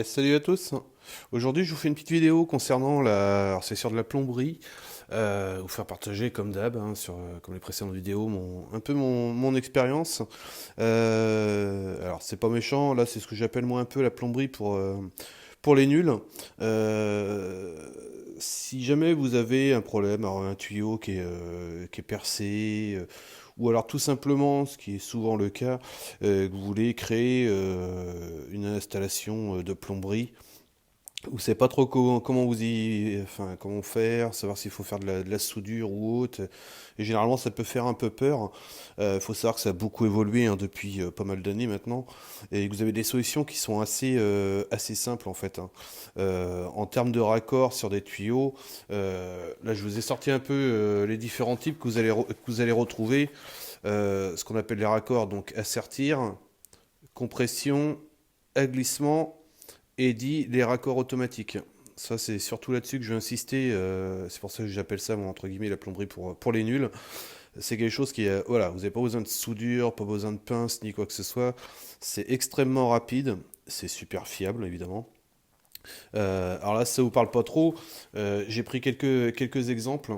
Salut à tous. Aujourd'hui, je vous fais une petite vidéo concernant alors c'est sur de la plomberie. Vous faire partager comme d'hab, hein, comme les précédentes vidéos, mon expérience. Alors c'est pas méchant, là c'est ce que j'appelle moi un peu la plomberie pour les nuls. Euh, Si jamais vous avez un problème, alors un tuyau qui est percé, ou alors tout simplement, ce qui est souvent le cas, que vous voulez créer une installation de plomberie, vous savez pas trop comment faire, savoir s'il faut faire de la soudure ou autre. Et généralement, ça peut faire un peu peur. Il faut savoir que ça a beaucoup évolué, hein, depuis pas mal d'années maintenant, et que vous avez des solutions qui sont assez simples en fait, hein. En termes de raccords sur des tuyaux, là, je vous ai sorti un peu les différents types que vous allez retrouver. Ce qu'on appelle les raccords, donc assertir, compression, glissement et dit les raccords automatiques. Ça, c'est surtout là-dessus que je vais insister. C'est pour ça que j'appelle ça, moi, entre guillemets, la plomberie pour les nuls. C'est quelque chose qui est. Voilà, vous n'avez pas besoin de soudure, pas besoin de pince, ni quoi que ce soit. C'est extrêmement rapide. C'est super fiable, évidemment. Alors là, si ça vous parle pas trop, j'ai pris quelques exemples.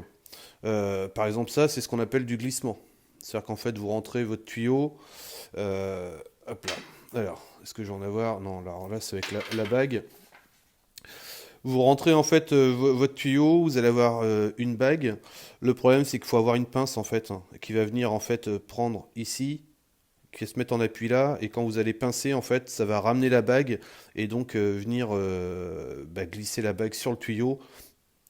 Par exemple, ça, c'est ce qu'on appelle du glissement. C'est-à-dire qu'en fait, vous rentrez votre tuyau. Hop là. Alors, est-ce que je vais en avoir? Non, alors là, c'est avec la bague. Vous rentrez en fait votre tuyau, vous allez avoir une bague. Le problème, c'est qu'il faut avoir une pince en fait, hein, qui va venir en fait prendre ici, qui va se mettre en appui là, et quand vous allez pincer en fait, ça va ramener la bague et donc venir glisser la bague sur le tuyau.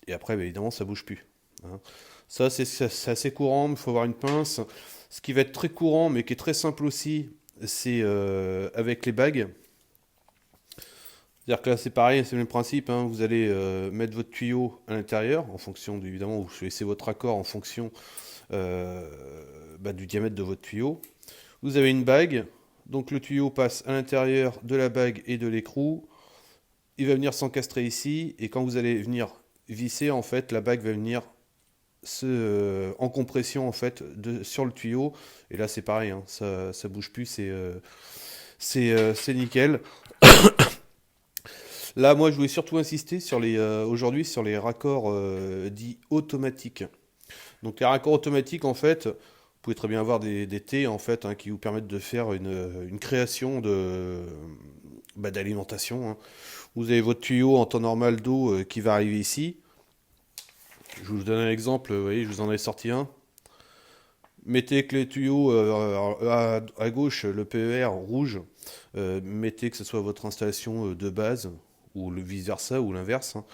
Et après, bah, évidemment, ça bouge plus, hein. Ça, c'est assez courant, mais il faut avoir une pince. Ce qui va être très courant, mais qui est très simple aussi, c'est avec les bagues. C'est-à-dire que là, c'est pareil, c'est le même principe, hein. Vous allez mettre votre tuyau à l'intérieur, en fonction, évidemment, vous choisissez votre accord en fonction euh, du diamètre de votre tuyau. Vous avez une bague, donc le tuyau passe à l'intérieur de la bague et de l'écrou. Il va venir s'encastrer ici, et quand vous allez venir visser, en fait, la bague va venir en compression, en fait, sur le tuyau. Et là, c'est pareil, hein, ça bouge plus, c'est nickel. Là, moi, je voulais surtout insister aujourd'hui sur les raccords dits automatiques. Donc, les raccords automatiques, en fait, vous pouvez très bien avoir des T, en fait, hein, qui vous permettent de faire une création d'alimentation, hein. Vous avez votre tuyau en temps normal d'eau qui va arriver ici. Je vous donne un exemple, vous voyez, je vous en ai sorti un. Mettez que les tuyaux à gauche, le PER rouge, mettez que ce soit votre installation de base, ou le vice-versa, ou l'inverse, hein.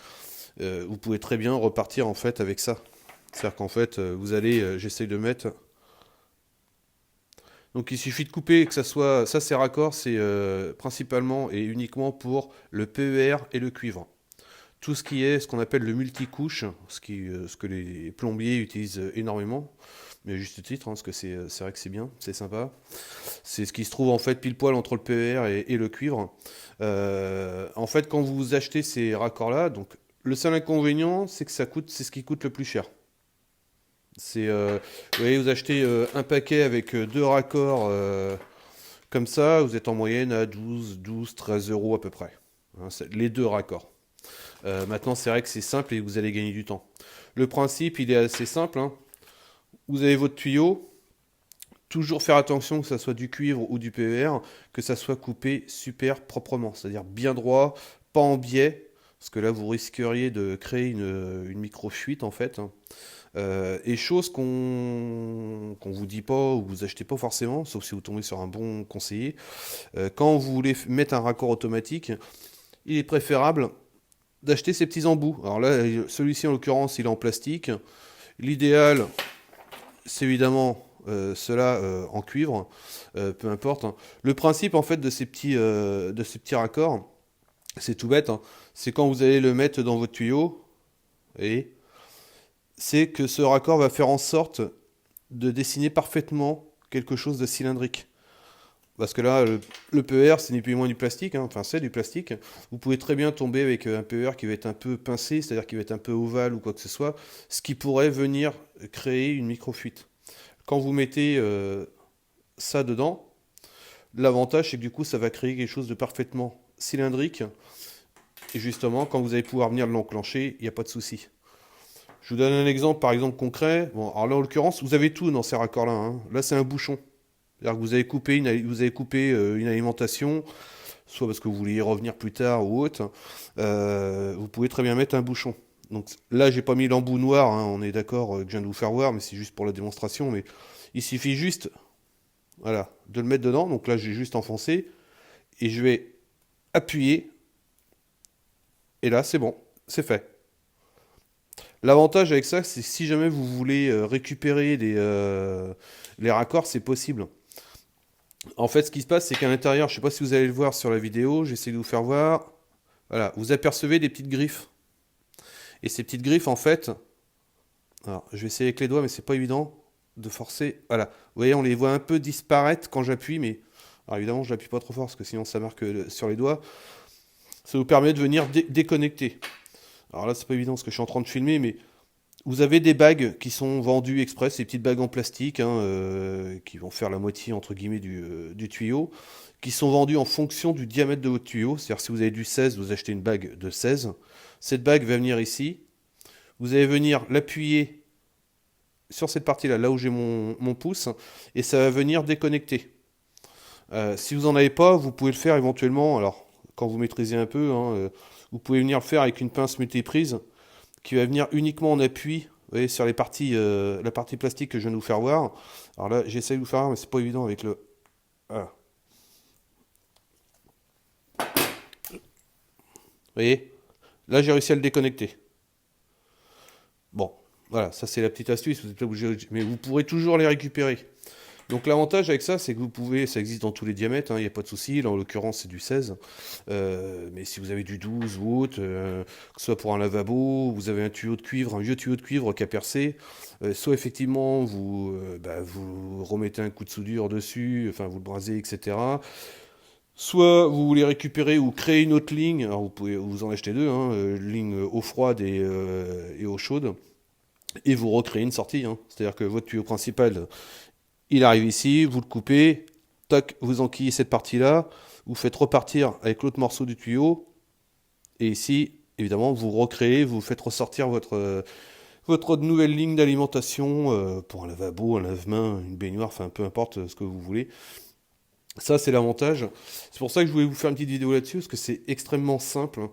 Vous pouvez très bien repartir en fait avec ça. C'est-à-dire qu'en fait, vous allez, j'essaye de mettre. Donc il suffit de couper, que ça soit. Ça, c'est raccord, c'est principalement et uniquement pour le PER et le cuivre. Tout ce qui est ce qu'on appelle le multicouche, ce que les plombiers utilisent énormément, mais à juste titre, hein, parce que c'est vrai que c'est bien, c'est sympa. C'est ce qui se trouve en fait pile poil entre le PER et le cuivre. En fait, quand vous achetez ces raccords-là, donc le seul inconvénient, c'est que c'est ce qui coûte le plus cher. Vous voyez, vous achetez un paquet avec deux raccords comme ça, vous êtes en moyenne à 12, 13 euros à peu près, hein, les deux raccords. Maintenant, c'est vrai que c'est simple et vous allez gagner du temps. Le principe, il est assez simple, hein. Vous avez votre tuyau, toujours faire attention que ça soit du cuivre ou du PER, que ça soit coupé super proprement, c'est-à-dire bien droit, pas en biais, parce que là vous risqueriez de créer une micro-fuite en fait, hein. Et chose qu'on vous dit pas ou vous achetez pas forcément, sauf si vous tombez sur un bon conseiller, quand vous voulez mettre un raccord automatique, il est préférable d'acheter ces petits embouts. Alors là, celui-ci en l'occurrence, il est en plastique. L'idéal, c'est évidemment cela en cuivre, peu importe, hein. Le principe en fait de ces petits raccords, c'est tout bête, hein. C'est quand vous allez le mettre dans votre tuyau, et c'est que ce raccord va faire en sorte de dessiner parfaitement quelque chose de cylindrique. Parce que là, le PER, c'est ni plus ni moins du plastique, hein. Enfin, c'est du plastique. Vous pouvez très bien tomber avec un PER qui va être un peu pincé, c'est-à-dire qui va être un peu ovale ou quoi que ce soit, ce qui pourrait venir créer une micro-fuite. Quand vous mettez ça dedans, l'avantage c'est que du coup ça va créer quelque chose de parfaitement cylindrique. Et justement, quand vous allez pouvoir venir l'enclencher, il n'y a pas de souci. Je vous donne un exemple, par exemple concret. Bon, alors là, en l'occurrence, vous avez tout dans ces raccords-là, hein. Là, c'est un bouchon. C'est-à-dire que vous avez coupé une alimentation, soit parce que vous vouliez y revenir plus tard ou autre. Vous pouvez très bien mettre un bouchon. Donc là, j'ai pas mis l'embout noir, hein, on est d'accord, que je viens de vous faire voir, mais c'est juste pour la démonstration. Mais il suffit juste, voilà, de le mettre dedans. Donc là, j'ai juste enfoncé et je vais appuyer. Et là, c'est bon, c'est fait. L'avantage avec ça, c'est que si jamais vous voulez récupérer les raccords, c'est possible. En fait, ce qui se passe, c'est qu'à l'intérieur, je ne sais pas si vous allez le voir sur la vidéo, j'essaie de vous faire voir. Voilà, vous apercevez des petites griffes. Et ces petites griffes, en fait, alors, je vais essayer avec les doigts, mais c'est pas évident de forcer. Voilà, vous voyez, on les voit un peu disparaître quand j'appuie, mais alors évidemment, je n'appuie pas trop fort parce que sinon ça marque sur les doigts. Ça vous permet de venir déconnecter. Alors là, c'est pas évident parce que je suis en train de filmer, mais vous avez des bagues qui sont vendues express, ces petites bagues en plastique, hein, qui vont faire la moitié entre guillemets du tuyau, qui sont vendues en fonction du diamètre de votre tuyau. C'est-à-dire si vous avez du 16, vous achetez une bague de 16. Cette bague va venir ici. Vous allez venir l'appuyer sur cette partie-là, là où j'ai mon pouce, et ça va venir déconnecter. Si vous n'en avez pas, vous pouvez le faire éventuellement. Alors, quand vous maîtrisez un peu, hein, vous pouvez venir le faire avec une pince multiprise qui va venir uniquement en appui, vous voyez, sur la partie plastique que je viens de vous faire voir. Alors là, j'essaie de vous faire voir, mais c'est pas évident avec le... Voilà. Vous voyez? Là, j'ai réussi à le déconnecter. Bon, voilà, ça c'est la petite astuce, vous êtes pas obligé, mais vous pourrez toujours les récupérer. Donc l'avantage avec ça, c'est que vous pouvez, ça existe dans tous les diamètres, il n'y a pas de souci, là en l'occurrence c'est du 16, mais si vous avez du 12 ou autre, que ce soit pour un lavabo, vous avez un tuyau de cuivre, un vieux tuyau de cuivre qui a percé, soit effectivement vous remettez un coup de soudure dessus, enfin vous le brasez, etc. Soit vous voulez récupérer ou créer une autre ligne, alors vous pouvez vous en acheter deux, hein, ligne eau froide et eau chaude, et vous recréez une sortie, hein. C'est-à-dire que votre tuyau principal, il arrive ici, vous le coupez, tac, vous enquillez cette partie-là, vous faites repartir avec l'autre morceau du tuyau, et ici, évidemment, vous recréez, vous faites ressortir votre nouvelle ligne d'alimentation pour un lavabo, un lave-main, une baignoire, enfin peu importe ce que vous voulez. Ça, c'est l'avantage. C'est pour ça que je voulais vous faire une petite vidéo là-dessus, parce que c'est extrêmement simple, hein.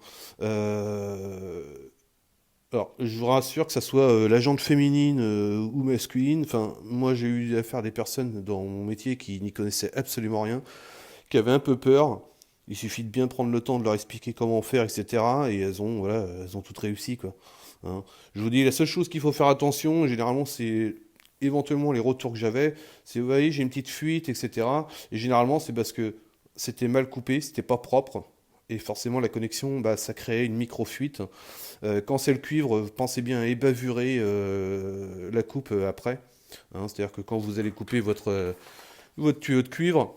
Alors, je vous rassure que ça soit la jante féminine ou masculine, enfin, moi j'ai eu affaire à des personnes dans mon métier qui n'y connaissaient absolument rien, qui avaient un peu peur. Il suffit de bien prendre le temps de leur expliquer comment faire, etc. Et elles ont toutes réussi, quoi. Hein. Je vous dis, la seule chose qu'il faut faire attention, généralement, c'est éventuellement les retours que j'avais, c'est, vous voyez, j'ai une petite fuite, etc. Et généralement, c'est parce que c'était mal coupé, c'était pas propre. Et forcément, la connexion, bah, ça créait une micro-fuite. Quand c'est le cuivre, pensez bien à ébavurer la coupe après. Hein, c'est-à-dire que quand vous allez couper votre tuyau de cuivre,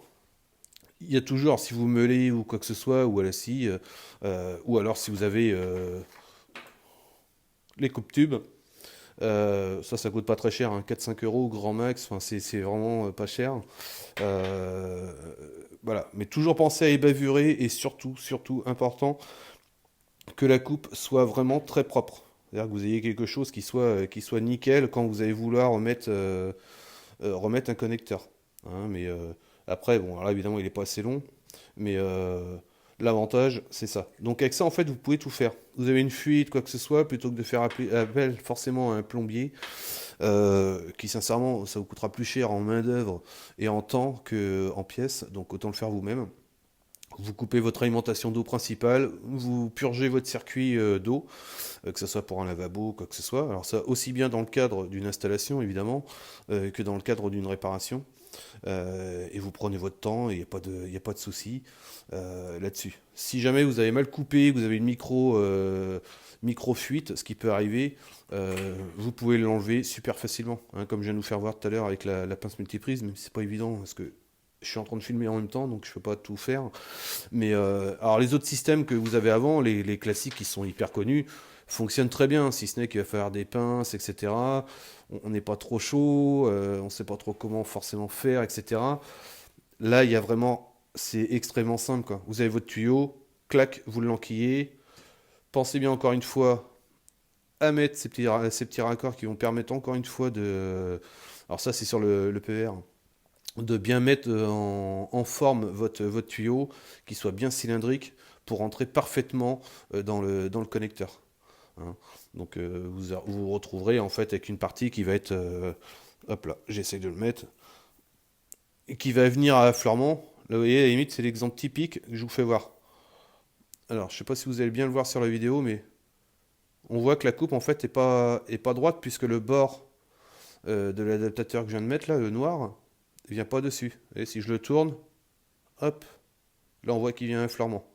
il y a toujours, si vous meulez ou quoi que ce soit, ou à la scie, ou alors si vous avez les coupes-tubes, ça coûte pas très cher, hein, 4-5 euros grand max, enfin, c'est vraiment pas cher. Euh, voilà, mais toujours pensez à ébavurer et surtout important, que la coupe soit vraiment très propre. C'est-à-dire que vous ayez quelque chose qui soit nickel quand vous allez vouloir remettre un connecteur. Hein, mais après, bon, alors là, évidemment, il n'est pas assez long, mais l'avantage, c'est ça. Donc avec ça, en fait, vous pouvez tout faire. Vous avez une fuite, quoi que ce soit, plutôt que de faire appel forcément à un plombier, qui sincèrement, ça vous coûtera plus cher en main-d'œuvre et en temps qu'en pièces, donc autant le faire vous-même. Vous coupez votre alimentation d'eau principale, vous purgez votre circuit d'eau, que ce soit pour un lavabo, quoi que ce soit. Alors ça, aussi bien dans le cadre d'une installation, évidemment, que dans le cadre d'une réparation. Et vous prenez votre temps, et il n'y a pas de souci là-dessus. Si jamais vous avez mal coupé, que vous avez une micro-fuite, ce qui peut arriver, vous pouvez l'enlever super facilement, hein, comme je viens de vous faire voir tout à l'heure avec la pince multiprise, mais c'est pas évident, parce que je suis en train de filmer en même temps, donc je peux pas tout faire. Mais alors les autres systèmes que vous avez avant, les classiques qui sont hyper connus, fonctionnent très bien, si ce n'est qu'il va falloir des pinces, etc. On n'est pas trop chaud, on ne sait pas trop comment forcément faire, etc. Là, il y a vraiment, c'est extrêmement simple, quoi. Vous avez votre tuyau, clac, vous l'enquillez. Pensez bien encore une fois à mettre ces petits raccords qui vont permettre encore une fois de... Alors ça c'est sur le PVR, de bien mettre en forme votre tuyau, qui soit bien cylindrique pour rentrer parfaitement dans le connecteur. Hein. Donc vous vous retrouverez en fait avec une partie qui va être... hop là, j'essaie de le mettre. Et qui va venir à affleurement. Là vous voyez, à la limite c'est l'exemple typique que je vous fais voir. Alors je sais pas si vous allez bien le voir sur la vidéo, mais on voit que la coupe en fait est pas droite, puisque le bord de l'adaptateur que je viens de mettre là, le noir, il vient pas dessus. Et si je le tourne, hop, là on voit qu'il vient un fleurement.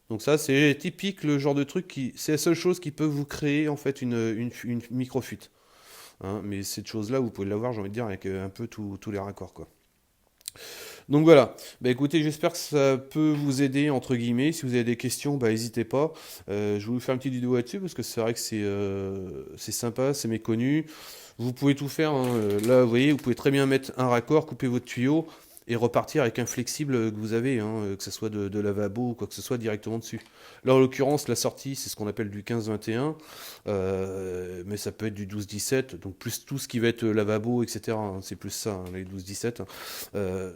Donc ça c'est typique, le genre de truc qui, c'est la seule chose qui peut vous créer en fait une micro-fuite. Hein, mais cette chose là vous pouvez l'avoir, j'ai envie de dire, avec un peu tous les raccords quoi. Donc voilà, bah écoutez, j'espère que ça peut vous aider, entre guillemets. Si vous avez des questions, bah n'hésitez pas. Je vais vous faire une petite vidéo là-dessus, parce que c'est vrai que c'est sympa, c'est méconnu. Vous pouvez tout faire, hein. Là, vous voyez, vous pouvez très bien mettre un raccord, couper votre tuyau, et repartir avec un flexible que vous avez, hein, que ce soit de lavabo ou quoi que ce soit directement dessus. Là, en l'occurrence, la sortie, c'est ce qu'on appelle du 15-21, mais ça peut être du 12-17, donc plus tout ce qui va être lavabo, etc. Hein, c'est plus ça, hein, les 12-17.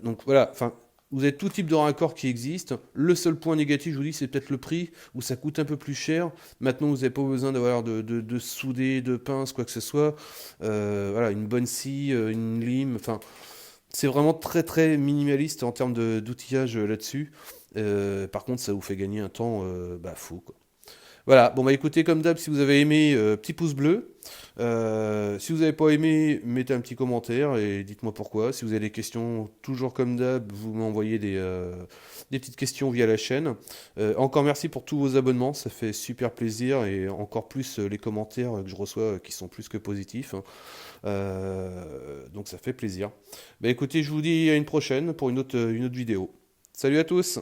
Donc voilà, enfin, vous avez tout type de raccord qui existe. Le seul point négatif, je vous dis, c'est peut-être le prix, où ça coûte un peu plus cher. Maintenant, vous n'avez pas besoin d'avoir de souder, de pince, quoi que ce soit. Voilà, une bonne scie, une lime, enfin... C'est vraiment très très minimaliste en termes d'outillage là-dessus. Par contre, ça vous fait gagner un temps fou, quoi. Voilà, bon bah écoutez, comme d'hab, si vous avez aimé, petit pouce bleu. Si vous n'avez pas aimé, mettez un petit commentaire et dites-moi pourquoi. Si vous avez des questions, toujours comme d'hab, vous m'envoyez des petites questions via la chaîne. Encore merci pour tous vos abonnements, ça fait super plaisir, et encore plus les commentaires que je reçois qui sont plus que positifs. Donc ça fait plaisir. Bah écoutez, je vous dis à une prochaine pour une autre vidéo. Salut à tous!